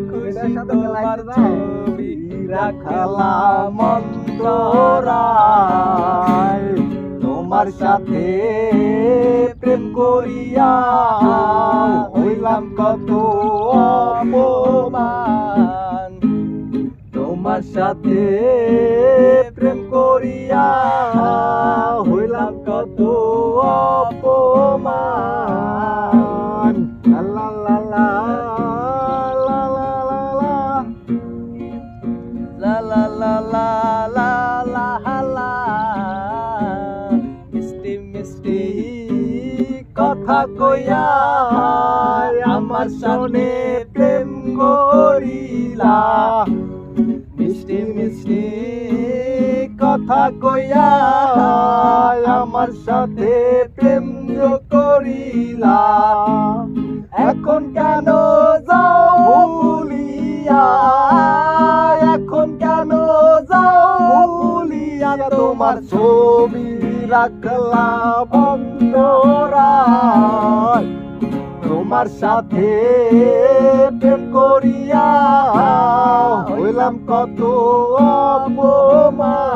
খুশি তোমার ছবি রাখলাম অন্তরায়। তোমার সাথে প্রেম করিয়া হইলাম কত অপমান। তোমার সাথে প্রেম করিয়া হইলাম কত অপমান। লা লা লা লা লা লা লা লা লা লা লা লা। মিষ্টি মিষ্টি কথা কইয়া আমার সনে প্রেম করিলা। মিষ্টি মিষ্টি কথা কইয়া আমার সাথে প্রেম করিলা। এখন কেন যাও ভুলিয়া, এখন কেন যাও ভুলিয়া তোমার ছবি রাখলাম অন্তরায়। তোমার সাথে প্রেম করিয়া হইলাম কত অপমান।